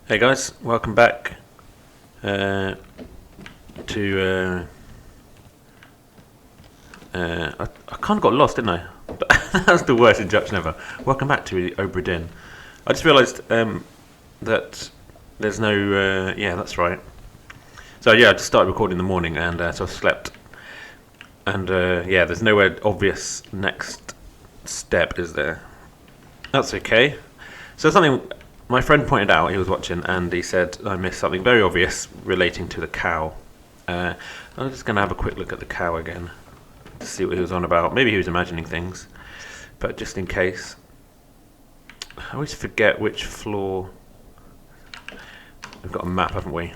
Hey guys, welcome back to. I kind of got lost, didn't I? That was the worst introduction ever. Welcome back to Obra Dinn. I just realised that there's no. Yeah, that's right. So yeah, I just started recording in the morning, and so I slept. And yeah, there's nowhere obvious next step, is there? That's okay. So something my friend pointed out, he was watching, and he said I missed something very obvious relating to the cow. I'm just going to have a quick look at the cow again to see what he was on about. Maybe he was imagining things, but just in case. I always forget which floor. We've got a map, haven't we?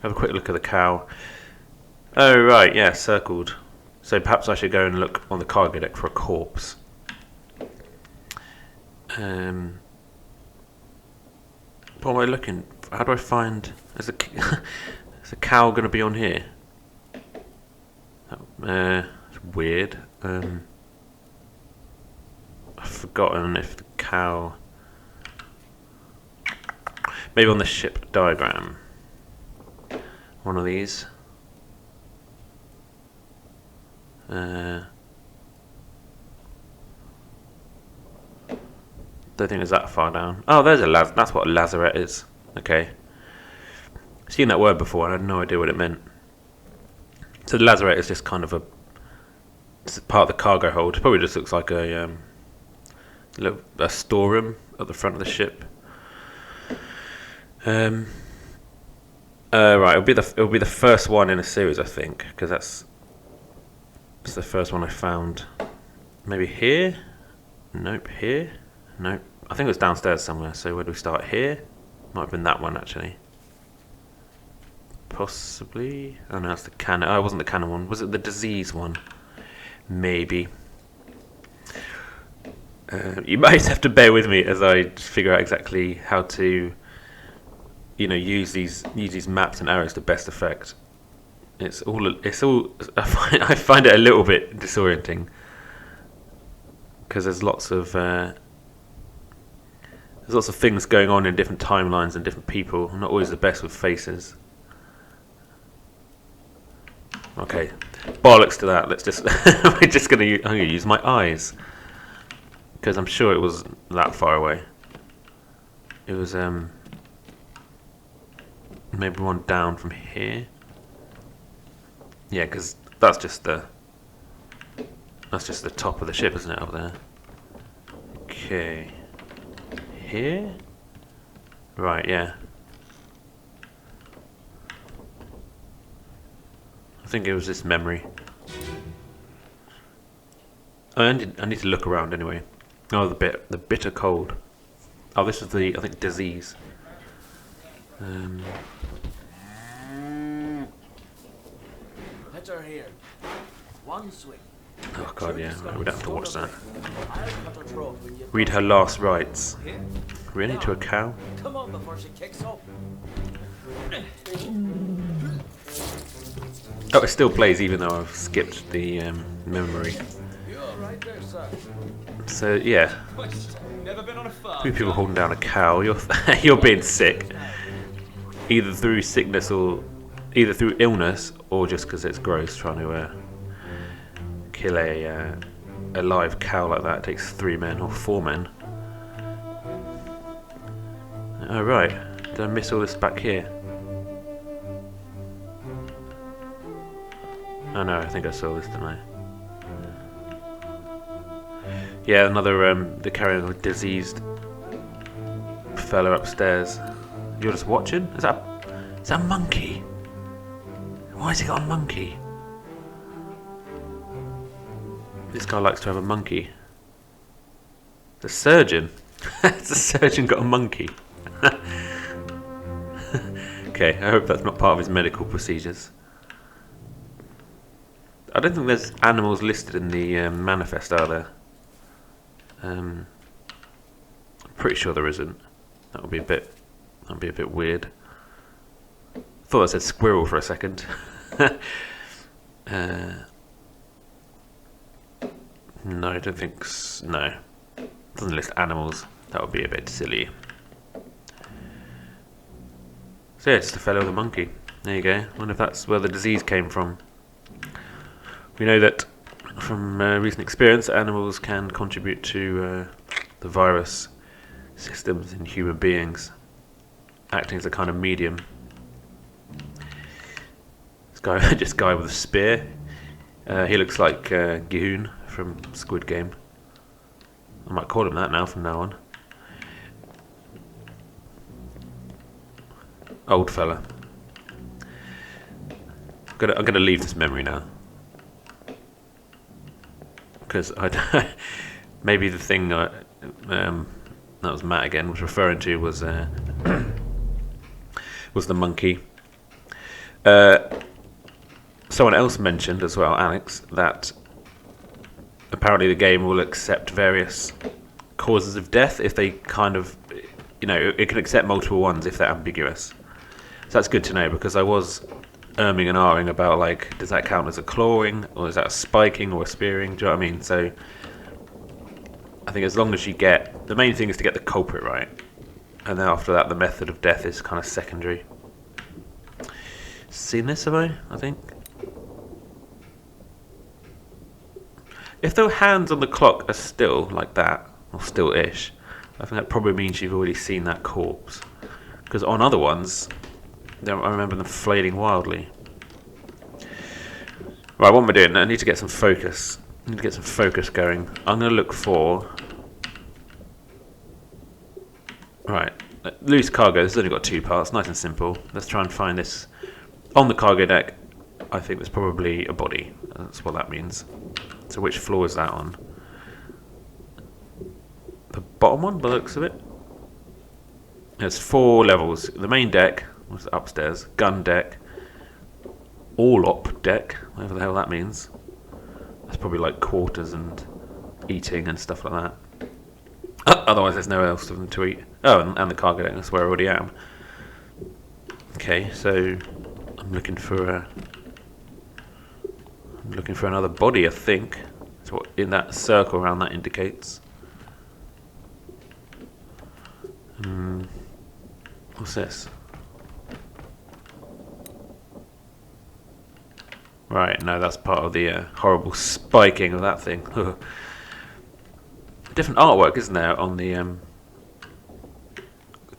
Have a quick look at the cow. Oh, right, yeah, circled. So perhaps I should go and look on the cargo deck for a corpse. What am I looking? How do I find? Is a cow going to be on here? It's weird. I've forgotten if the cow. Maybe on the ship diagram. One of these. Don't think it's that far down. Oh, there's a that's what a lazarette is. Okay. I've seen that word before and I had no idea what it meant. So the lazarette is just kind of it's part of the cargo hold. It probably just looks like a storeroom at the front of the ship. Right, it'll be the first one in a series, I think, because it's the first one I found. Maybe here? Nope, here? Nope. I think it was downstairs somewhere, so where do we start? Here? Might have been that one, actually. Possibly. Oh no, that's the cannon. Oh, it wasn't the cannon one. Was it the disease one? Maybe. You might have to bear with me as I figure out exactly how to, use these maps and arrows to best effect. It's all. I find it a little bit disorienting because there's lots of things going on in different timelines and different people. I'm not always the best with faces. Okay, bollocks to that. Let's just I'm gonna use my eyes because I'm sure it was that far away. It was maybe one down from here. Yeah, because that's just the top of the ship, isn't it, up there? Okay. Here? Right, yeah. I think it was this memory. I need to look around anyway. Oh, the bitter cold. Oh, this is I think disease. Heads are here. One swing. Oh god, yeah, we don't have to watch that. Read her last rites. Really, to a cow? Come on before she kicks off. Oh, it still plays even though I've skipped the memory. You're right there, sir. So yeah, Never been on a farm. three people holding down a cow. You're being sick, either through sickness or either through illness or just because it's gross trying to kill a live cow like that. It takes 3 men or 4 men. Oh right, did I miss all this back here? Oh no, I think I saw this, didn't I? Yeah, another they're carrying a diseased fella upstairs. You're just watching? Is that a monkey? Why has he got a monkey? This guy likes to have a monkey. The surgeon? The surgeon got a monkey. Okay, I hope that's not part of his medical procedures. I don't think there's animals listed in the manifest, are there? I'm pretty sure there isn't. That would be a bit weird. Thought I said squirrel for a second. No, I don't think no. Doesn't list animals. That would be a bit silly. So yeah, just a fellow with a monkey. There you go. Wonder if that's where the disease came from. We know that from recent experience, animals can contribute to the virus systems in human beings, acting as a kind of medium. This guy with a spear. He looks like Gihoon from Squid Game. I might call him that now from now on. Old fella. I'm gonna leave this memory now, because maybe the thing that was Matt again was referring to was the monkey. Someone else mentioned as well, Alex, that apparently the game will accept various causes of death if they kind of, it can accept multiple ones if they're ambiguous. So that's good to know, because I was umming and ahhing about, like, does that count as a clawing, or is that a spiking or a spearing? Do you know what I mean? So I think as long as the main thing is to get the culprit right, and then after that the method of death is kind of secondary. Seen this, have I think? If the hands on the clock are still like that, or still-ish, I think that probably means you've already seen that corpse. Because on other ones, I remember them flailing wildly. Right, what am I doing? I need to get some focus. I need to get some focus going. I'm going to look for... Right, loose cargo. This has only got 2 parts, nice and simple. Let's try and find this. On the cargo deck, I think there's probably a body. That's what that means. So which floor is that on? The bottom one, by the looks of it. There's 4 levels. The main deck was upstairs. Gun deck. All-op deck, whatever the hell that means. That's probably like quarters and eating and stuff like that. Otherwise there's nowhere else for them to eat. Oh, and the cargo deck, that's where I already am. Okay, so I'm looking for another body, I think. That's what in that circle around that indicates. What's this? Right, no, that's part of the horrible spiking of that thing. Different artwork, isn't there, on the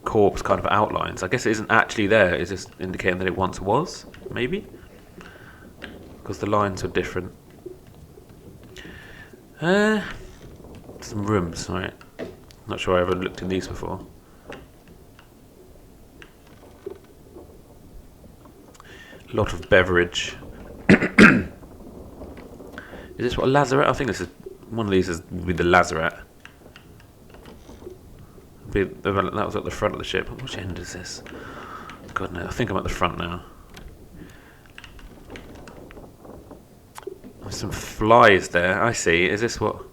corpse kind of outlines. I guess it isn't actually there, it's just indicating that it once was, maybe? Because the lines are different. Some rooms, right. Not sure I ever looked in these before. A lot of beverage. Is this what a lazaret? I think this is one of these is with the lazaret. That was at the front of the ship. Which end is this? God no, I think I'm at the front now. There's some flies there. I see. Is this what?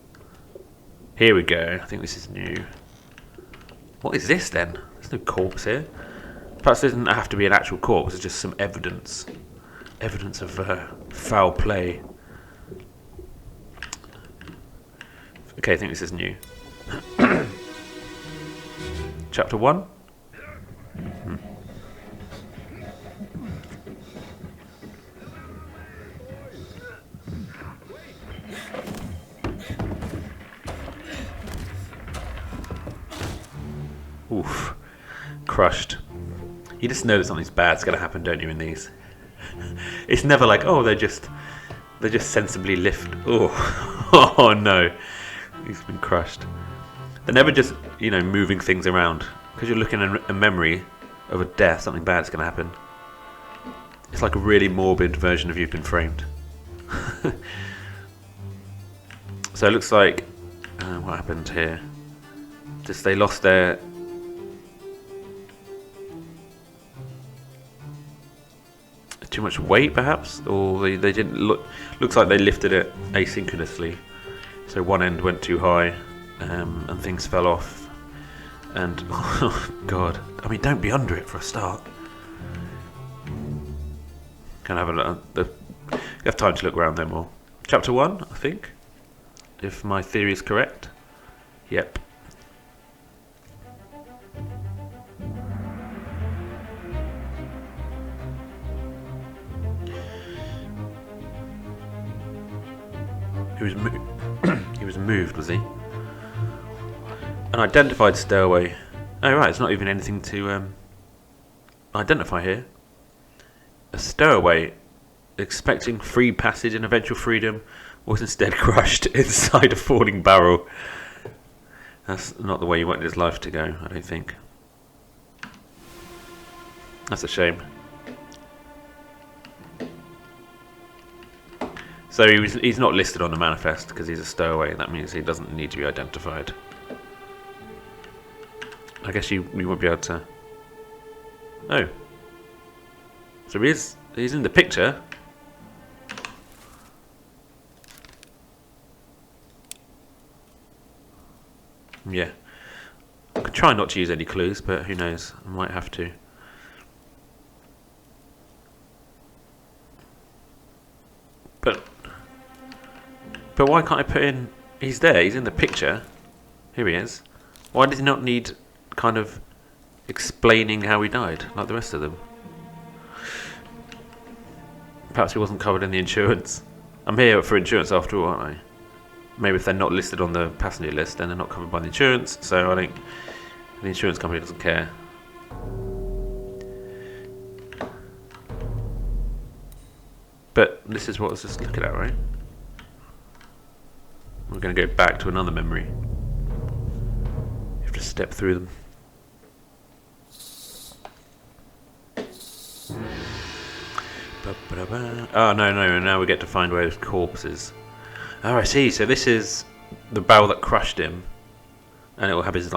Here we go. I think this is new. What is this then? There's no corpse here. Perhaps it doesn't have to be an actual corpse. It's just some evidence. Evidence of foul play. Okay, I think this is new. Chapter 1. Oof. Crushed. You just know that something's bad's going to happen, don't you, in these? It's never like, oh, they just sensibly lift. Oh, oh no. He's been crushed. They're never just, moving things around. Because you're looking at a memory of a death, something bad's going to happen. It's like a really morbid version of You've Been Framed. So it looks like, what happened here? Just they lost their... too much weight, perhaps? Or they didn't look... Looks like they lifted it asynchronously. So one end went too high, and things fell off. And, oh god. I mean, don't be under it for a start. Can I have a look? You have time to look around there more. Chapter 1, I think. If my theory is correct. Yep. He was he was moved, was he? An identified stowaway. Oh right, it's not even anything to identify here. A stowaway expecting free passage and eventual freedom was instead crushed inside a falling barrel. That's not the way you wanted his life to go, I don't think. That's a shame. So he's not listed on the manifest because he's a stowaway, and that means he doesn't need to be identified. I guess you won't be able to... Oh. So he's in the picture. Yeah. I could try not to use any clues, but who knows? I might have to. But why can't I put in... He's there, he's in the picture. Here he is. Why does he not need kind of explaining how he died, like the rest of them? Perhaps he wasn't covered in the insurance. I'm here for insurance after all, aren't I? Maybe if they're not listed on the passenger list, then they're not covered by the insurance, so I think the insurance company doesn't care. But this is what I was just looking at, right? We're going to go back to another memory. You have to step through them. Oh, no, now we get to find where his corpse is. Oh, I see. So this is the barrel that crushed him, and it will have his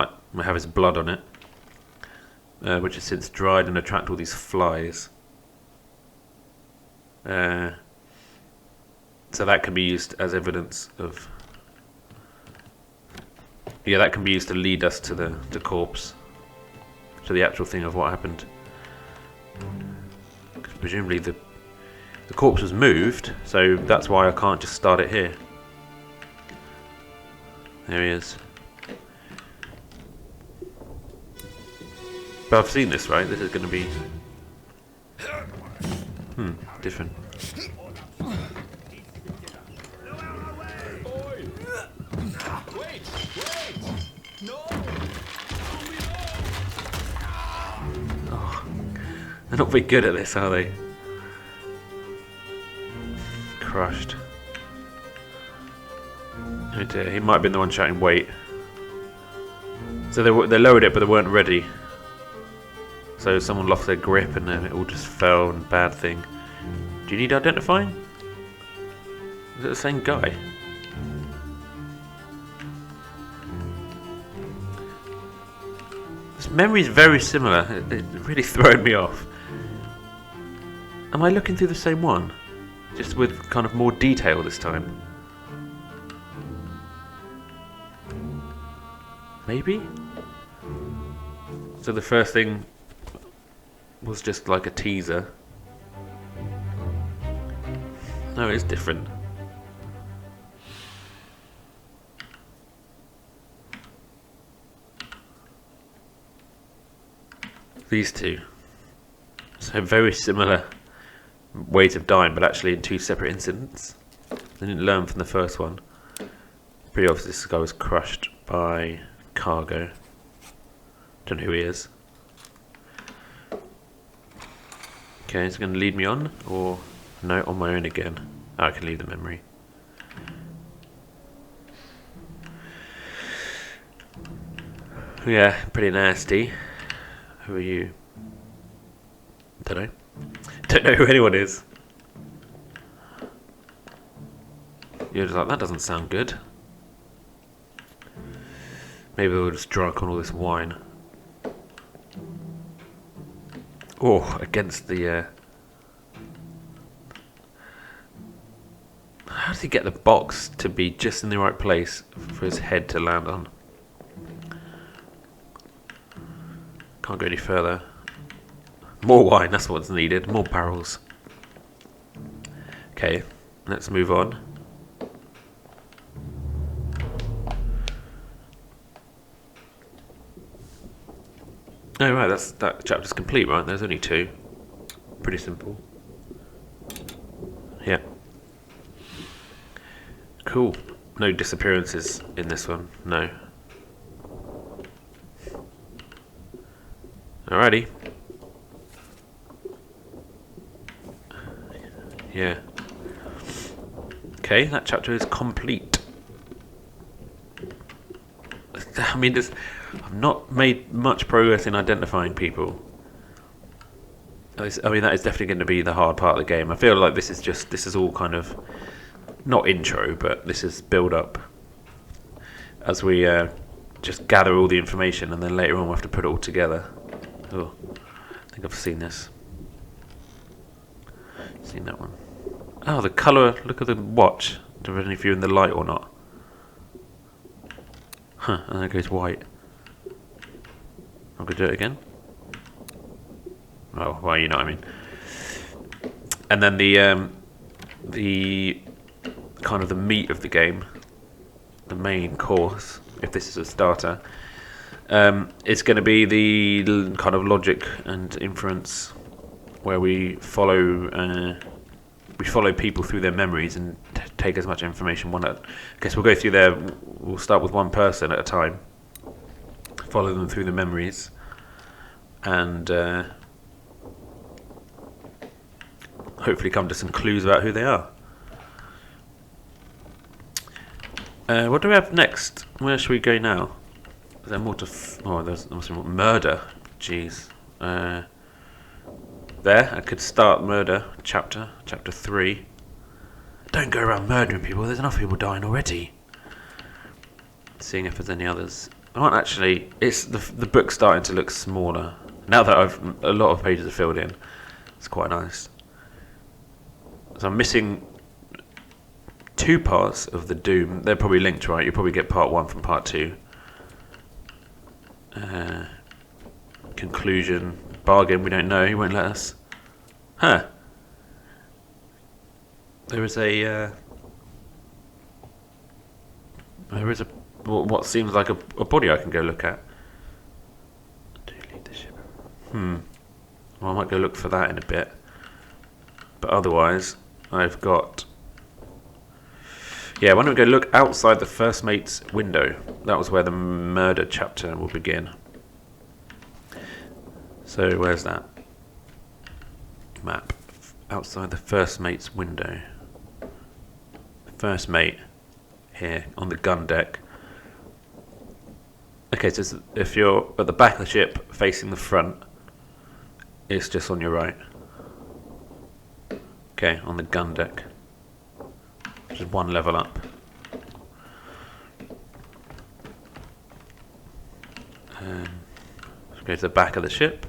blood on it, which has since dried and attracted all these flies. So that can be used as evidence of... Yeah, that can be used to lead us to the corpse, to the actual thing of what happened. 'Cause presumably the corpse was moved, so that's why I can't just start it here. There he is. But I've seen this, right? This is going to be... different. Oh, they're not very good at this, are they? Crushed. Oh dear, he might have been the one shouting wait. So they lowered it, but they weren't ready. So someone lost their grip and then it all just fell, and bad thing. Do you need identifying? Is it the same guy? This memory is very similar. It really thrown me off. Am I looking through the same one? Just with kind of more detail this time? Maybe? So the first thing was just like a teaser. No, it's different. These two. So very similar ways of dying, but actually in two separate incidents. They didn't learn from the first one. Pretty obvious this guy was crushed by cargo. Don't know who he is. Okay, is it going to lead me on? Or no, on my own again? Oh, I can leave the memory. Yeah, pretty nasty. Who are you? Don't know. Don't know who anyone is. You're just like, that doesn't sound good. Maybe they were just drunk on all this wine. Oh, against the... How does he get the box to be just in the right place for his head to land on? Can't go any further. More wine, that's what's needed. More barrels. Okay, let's move on. Oh right, that chapter's complete, right? There's only two. Pretty simple. Yeah. Cool. No disappearances in this one. No. Alrighty. Yeah. Okay, that chapter is complete. I mean, I've not made much progress in identifying people. I mean, that is definitely going to be the hard part of the game. I feel like this is all kind of not intro, but this is build up as we just gather all the information, and then later on we have to put it all together. Oh, I think I've seen this. Seen that one. Oh, the colour. Look at the watch. Do I know if you're in the light or not? Huh, and then it goes white. I'm going to do it again. Oh, well, you know what I mean. And then the kind of the meat of the game, the main course, if this is a starter, it's going to be the kind of logic and inference where we follow people through their memories and take as much information I guess we'll go through we'll start with one person at a time, follow them through the memories, and hopefully come to some clues about who they are. What do we have next? Where should we go now? Is there more to... there's more murder. Jeez. There, I could start murder chapter 3. Don't go around murdering people, there's enough people dying already. Seeing if there's any others. I might actually... It's the book's starting to look smaller. Now that a lot of pages are filled in. It's quite nice. So I'm missing 2 parts of the Doom. They're probably linked, right? You'll probably get part 1 from part 2. Conclusion. Bargain, we don't know. He won't let us. Huh. There is what seems like a body I can go look at. Do leave the ship. Well, I might go look for that in a bit. But otherwise, I've got... Yeah, why don't we go look outside the first mate's window? That was where the murder chapter will begin. So, where's that? Map. Outside the first mate's window. First mate. Here, on the gun deck. Okay, so if you're at the back of the ship, facing the front, it's just on your right. Okay, on the gun deck. Just 1 level up. Let's go to the back of the ship.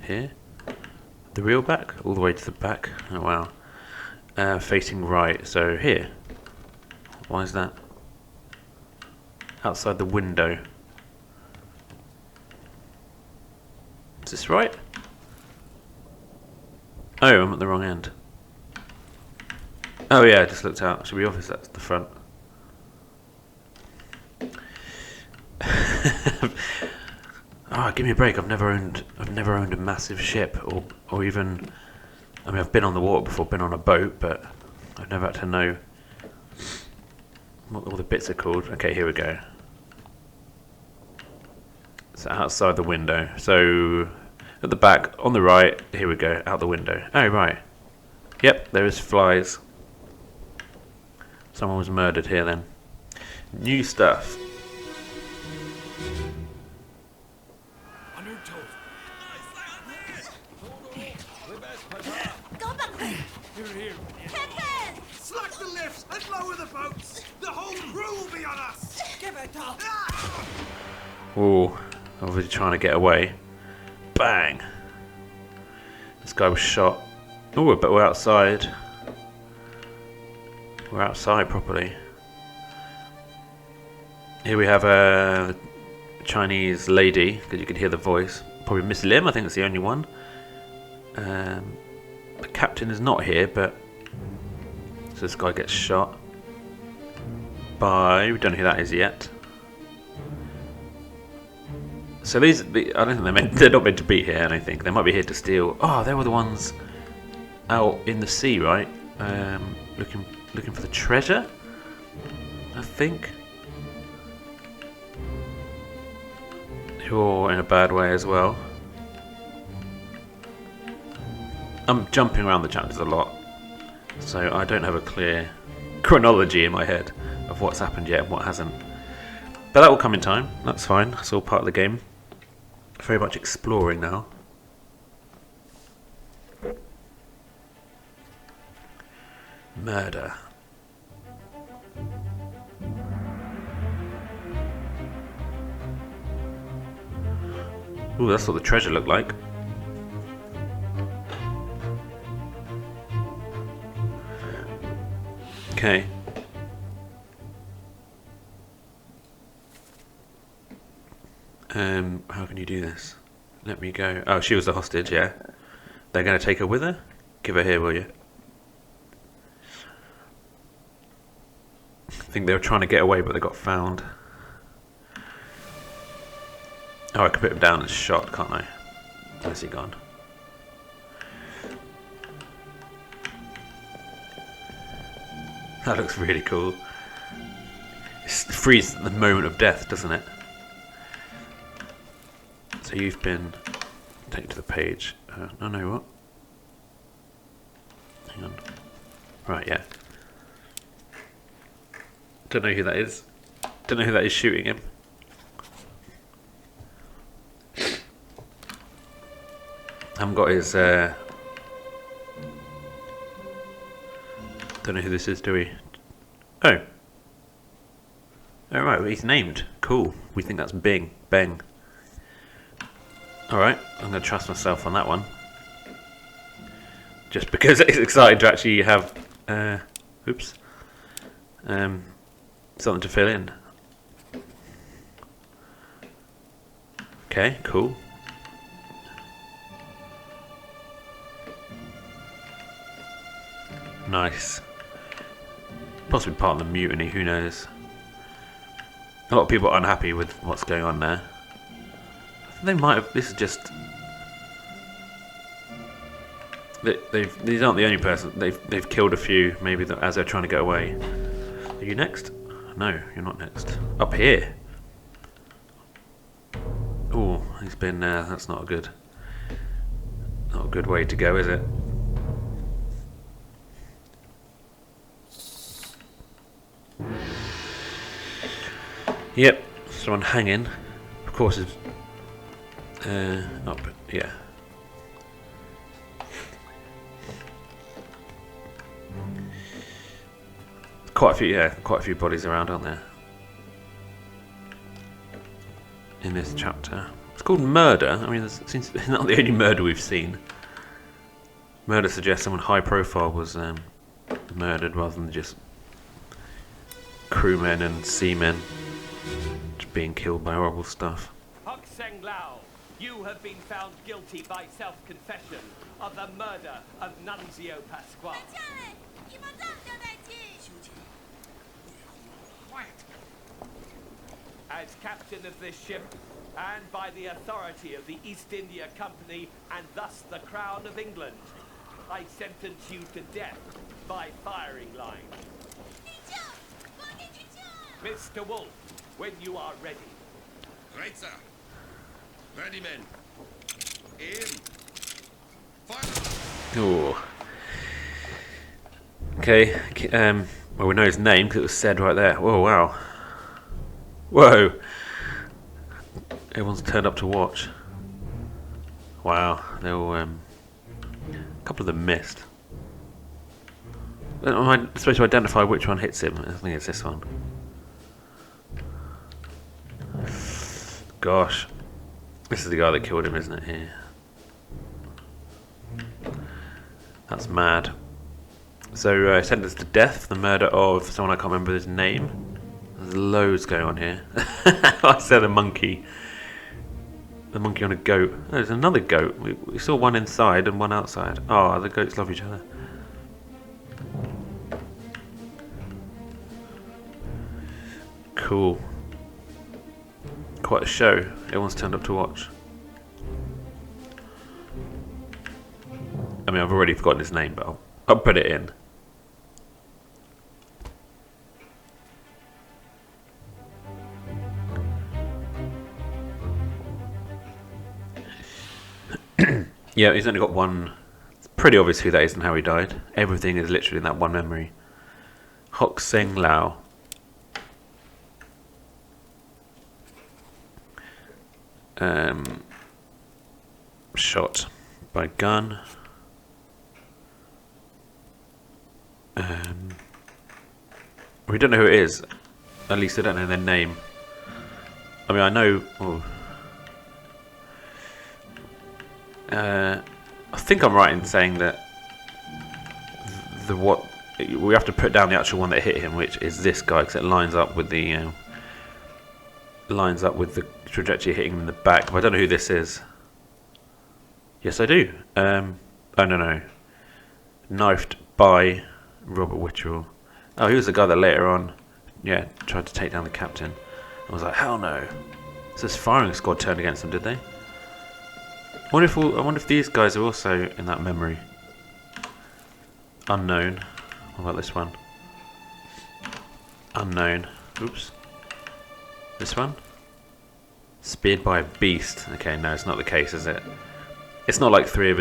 Here. The real back? All the way to the back. Oh wow. Facing right, so here. Why is that? Outside the window. Is this right? Oh, I'm at the wrong end. Oh yeah, I just looked out. Should be obvious that's the front. Oh, give me a break. I've never owned a massive ship or even... I mean, I've been on the water before, been on a boat, but I've never had to know what all the bits are called. Okay, here we go. So outside the window. So at the back, on the right, here we go, out the window. Oh, right. Yep, there is flies. Someone was murdered here then. New stuff. Slack the lifts and lower the boats. The whole crew will be on us. Give it up. Ooh, obviously trying to get away. Bang! This guy was shot. Ooh, but we're outside. We're outside properly. Here we have a Chinese lady, because you can hear the voice. Probably Miss Lim, I think that's the only one. The captain is not here, but... So this guy gets shot by... We don't know who that is yet. So I don't think they're not meant to be here. I don't think they might be here to steal. Oh, they were the ones out in the sea, right? Looking for the treasure, I think. You're in a bad way as well. I'm jumping around the chapters a lot, so I don't have a clear chronology in my head of what's happened yet and what hasn't. But that will come in time. That's fine. It's all part of the game. Very much exploring now. Murder. Ooh, that's what the treasure looked like. Okay. How can you do this? Let me go. Oh, she was the hostage, yeah. They're going to take her with her? Give her here, will you? I think they were trying to get away, but they got found. Oh, I can put him down and shot, can't I? Where's he gone? That looks really cool. It freezes at the moment of death, doesn't it? So you've been taken to the page. No, what? Hang on. Right, yeah. Don't know who that is. Don't know who that is shooting him. Haven't got his. Don't know who this is, do we? Oh. Alright, well, he's named. Cool. We think that's Bing. Bang. Alright, I'm going to trust myself on that one. Just because it's exciting to actually have something to fill in. Okay, cool. Nice. Possibly part of the mutiny, who knows. A lot of people are unhappy with what's going on there. They might have. This is just. These aren't the only person. They've killed a few. Maybe as they're trying to get away. Are you next? No, you're not next. Up here. Oh, he's been. That's not a good way to go, is it? Yep, someone hanging. Of course, is. Up, yeah. Quite a few bodies around, aren't there? In this chapter. It's called Murder. I mean, it's not the only murder we've seen. Murder suggests someone high profile was murdered rather than just crewmen and seamen just being killed by horrible stuff. You have been found guilty by self-confession of the murder of Nunzio Pasquale. As captain of this ship, and by the authority of the East India Company, and thus the Crown of England, I sentence you to death by firing line. Mr. Wolf, when you are ready. Right, sir. Ready, men. Aim. Fire. Ooh. Okay. Well, we know his name because it was said right there. Whoa! Wow. Whoa. Everyone's turned up to watch. Wow. They all. A couple of them missed. Am I supposed to identify which one hits him? I think it's this one. Gosh. This is the guy that killed him, isn't it? Here. That's mad. So, sentenced to death for the murder of someone I can't remember his name. There's loads going on here. I said a monkey. The monkey on a goat. Oh, there's another goat. We saw one inside and one outside. Oh, the goats love each other. Cool. quite a show. Everyone's turned up to watch. I mean, I've already forgotten his name, but I'll put it in. Yeah, he's only got one. It's pretty obvious who that is and how he died. Everything is literally in that one memory. Hock Seng Lao. Shot by gun. We don't know who it is. At least I don't know their name. I mean, I know. Oh. I think I'm right in saying that we have to put down the actual one that hit him, which is this guy, because it lines up with the trajectory hitting him in the back. But I don't know who this is. Yes, I do. Oh no, knifed by Robert Witcherell. Oh, he was the guy that later on, yeah, tried to take down the captain. I was like, hell no. So this firing squad turned against them, did they? I wonder if these guys are also in that memory. Unknown. What about this one? Unknown. Oops. This one? Speared by a beast. Okay, no, it's not the case, is it? It's not like three of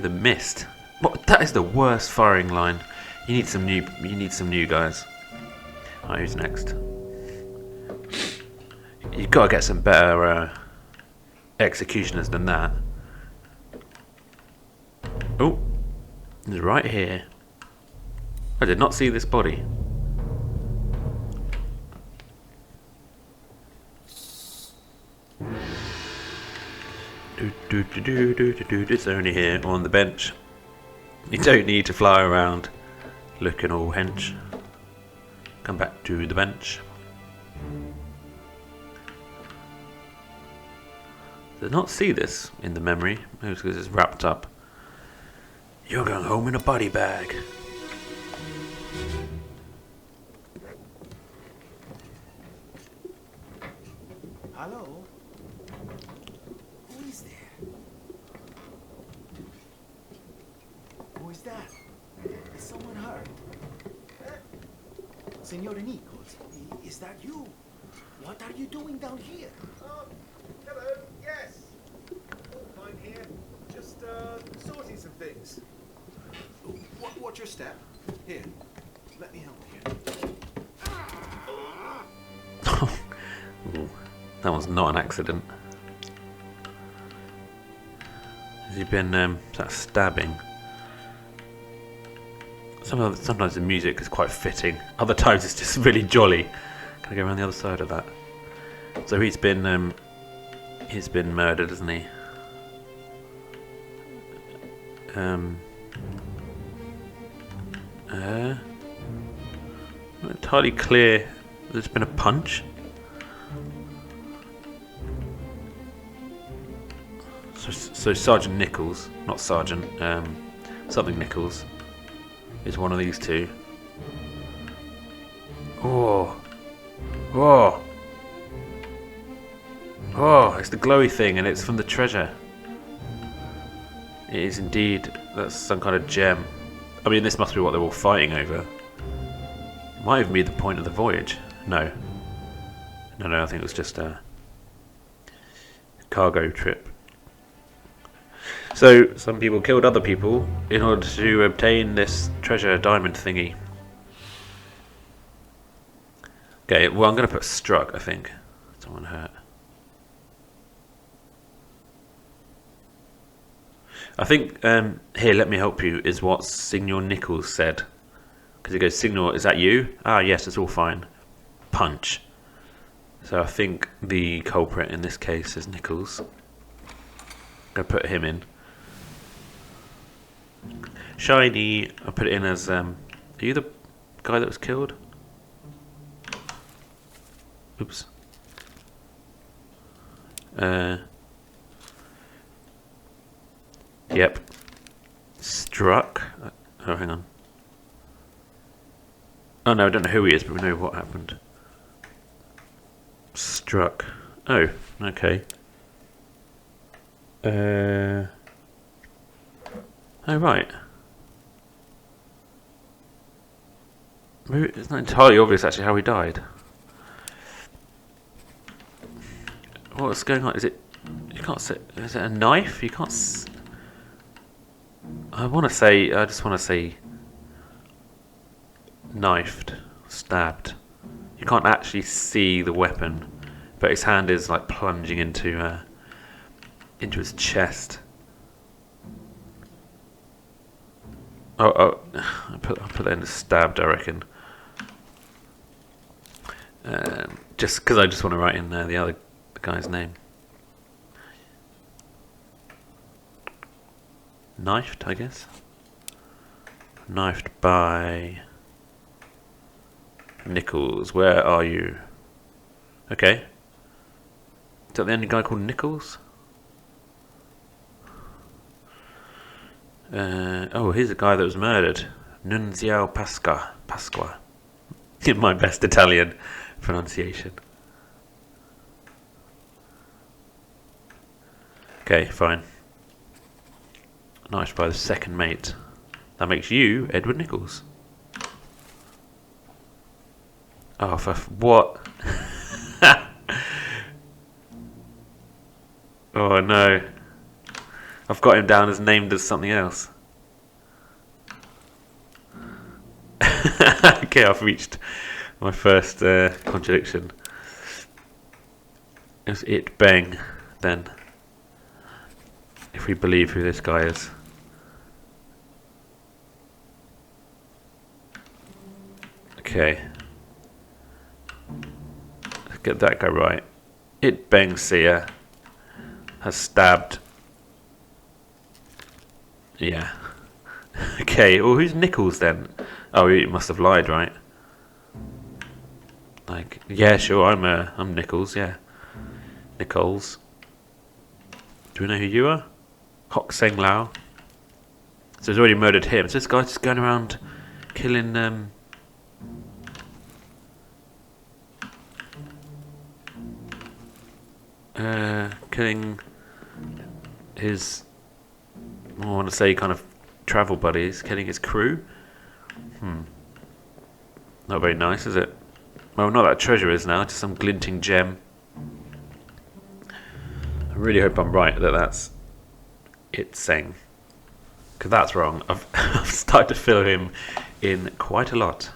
them missed. What? That is the worst firing line. You need some new guys. Alright, who's next? You've got to get some better executioners than that. Oh, he's right here. I did not see this body. It's only here on the bench. You don't need to fly around looking all hench. Come back to the bench. Did not see this in the memory. Maybe it's because it's wrapped up. You're going home in a body bag. Hello? Who is there? Who is that? Is someone hurt? Senor Nichols, is that you? What are you doing down here? Hello, yes. All fine here. Just sorting some things. Watch your step. Here, let me help you. Ooh, that was not an accident. Has he been that stabbing? Sometimes the music is quite fitting. Other times it's just really jolly. Gonna go around the other side of that. So he's been murdered, isn't he? Not entirely clear. There's been a punch. So Sergeant Nichols, not Sergeant, something Nichols, is one of these two. Oh, it's the glowy thing, and it's from the treasure. It is indeed. That's some kind of gem. I mean, this must be what they're all fighting over. Might even be the point of the voyage. No, I think it was just a cargo trip. So, some people killed other people in order to obtain this treasure diamond thingy. Okay, well, I'm going to put struck, I think. Someone hurt. I think, here, let me help you, is what Signor Nichols said. Because he goes, Signor, is that you? Ah, yes, it's all fine. Punch. So I think the culprit in this case is Nichols. I'm going to put him in. Shiny, I'll put it in as, are you the guy that was killed? Oops. Yep. Struck. Oh, hang on. Oh no, I don't know who he is, but we know what happened. Struck. Oh, okay. Oh right. Maybe it's not entirely obvious actually how he died. What's going on? Is it? You can't say. Is it a knife? You can't. I want to say. I just want to say. Knifed, stabbed. You can't actually see the weapon, but his hand is like plunging into his chest. Oh! I'll put that in as stabbed, I reckon. Just because I just want to write in the other guy's name. Knifed, I guess. Knifed by Nichols. Where are you? Okay. Is that the only guy called Nichols? Oh, here's a guy that was murdered. Nunzio Pasqua. In my best Italian pronunciation. Okay, fine. Knifed by the second mate. That makes you Edward Nichols. Oh, for what? Oh no. I've got him down as named as something else. Okay, I've reached my first contradiction. It's it bang, then. If we believe who this guy is. Okay. Let's get that guy right. It bang Sia has stabbed. Yeah. Okay, well who's Nichols then? Oh, he must have lied, right? Like, yeah, sure, I'm Nichols, yeah. Nichols. Do we know who you are? Hock Seng Lao. So he's already murdered him. So this guy's just going around killing killing his, I want to say kind of travel buddies, killing his crew. Not very nice, is it? Well, not that treasure is now, just some glinting gem. I really hope I'm right that that's it Seng. Because that's wrong. I've started to fill him in quite a lot.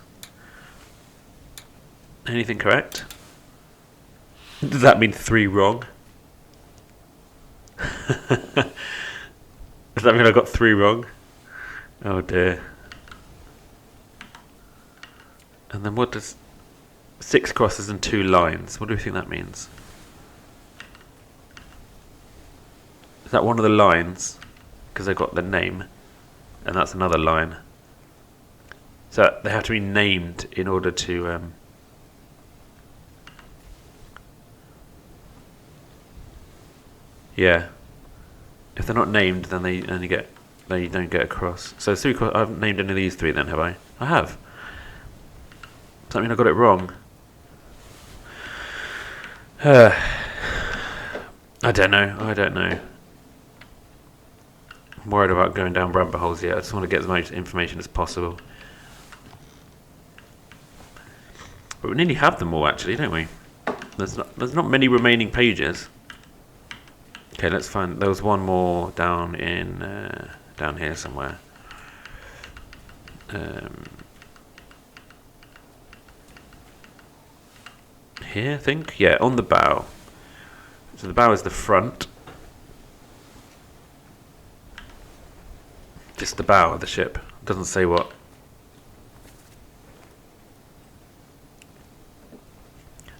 Anything correct? Does that mean 3 wrong? Does that mean I got 3 wrong? Oh dear. And then what does 6 crosses and 2 lines? What do we think that means? Is that one of the lines? Because they got the name, and that's another line. So they have to be named in order to. Yeah. If they're not named, then they don't get across. So 3 I haven't named any of these 3 then, have I? I have. Does that mean I got it wrong? I don't know. I'm worried about going down rabbit holes yet. I just want to get as much information as possible. But we nearly have them all, actually, don't we? There's not many remaining pages. Okay, let's find. There was one more down here somewhere. Here, I think. Yeah, on the bow. So the bow is the front. Just the bow of the ship. Doesn't say what.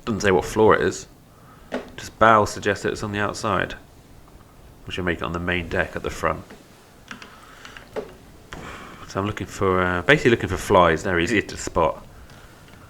Doesn't say what floor it is. Just bow suggests that it's on the outside. We should make it on the main deck at the front. So I'm looking for, basically looking for flies. They're easy to spot.